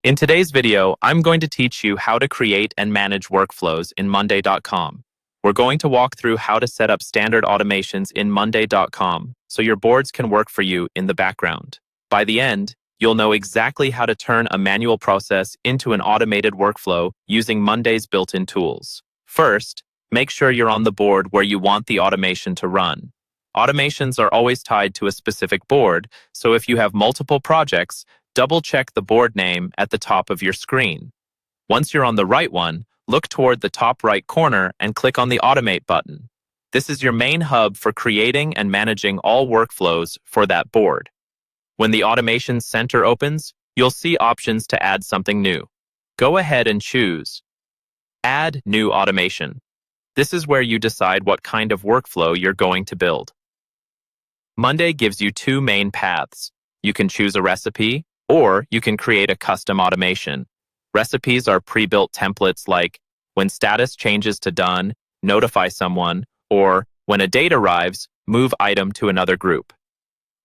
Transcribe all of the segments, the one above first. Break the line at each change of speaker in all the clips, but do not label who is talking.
In today's video, I'm going to teach you how to create and manage workflows in Monday.com. We're going to walk through how to set up standard automations in Monday.com so your boards can work for you in the background. By the end, you'll know exactly how to turn a manual process into an automated workflow using Monday's built-in tools. First, make sure you're on the board where you want the automation to run. Automations are always tied to a specific board, so if you have multiple projects, double-check the board name at the top of your screen. Once you're on the right one, look toward the top right corner and click on the Automate button. This is your main hub for creating and managing all workflows for that board. When the Automation Center opens, you'll see options to add something new. Go ahead and choose Add New Automation. This is where you decide what kind of workflow you're going to build. Monday gives you two main paths. You can choose a recipe, or you can create a custom automation. Recipes are pre-built templates like when status changes to done, notify someone, or when a date arrives, move item to another group.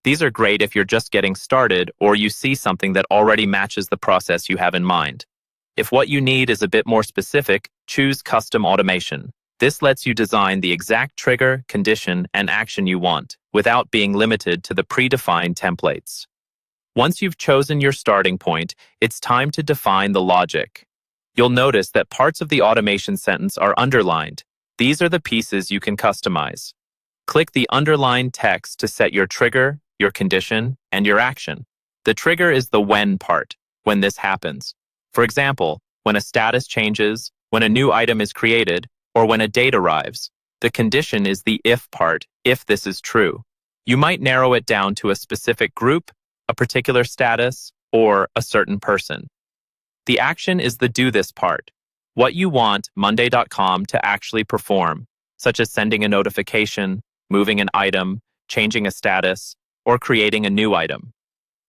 These are great if you're just getting started or you see something that already matches the process you have in mind. If what you need is a bit more specific, choose custom automation. This lets you design the exact trigger, condition, and action you want without being limited to the predefined templates. Once you've chosen your starting point, it's time to define the logic. You'll notice that parts of the automation sentence are underlined. These are the pieces you can customize. Click the underlined text to set your trigger, your condition, and your action. The trigger is the when part, when this happens. For example, when a status changes, when a new item is created, or when a date arrives. The condition is the if part, if this is true. You might narrow it down to a specific group, a particular status, or a certain person. The action is the do this part, what you want Monday.com to actually perform, such as sending a notification, moving an item, changing a status, or creating a new item.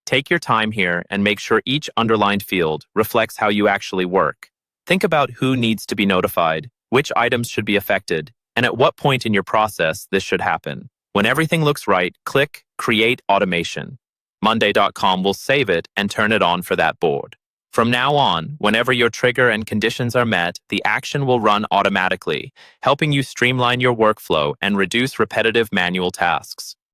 Take your time here and make sure each underlined field reflects how you actually work. Think about who needs to be notified, which items should be affected, and at what point in your process this should happen. When everything looks right, click Create Automation. Monday.com will save it and turn it on for that board. From now on, whenever your trigger and conditions are met, the action will run automatically, helping you streamline your workflow and reduce repetitive manual tasks.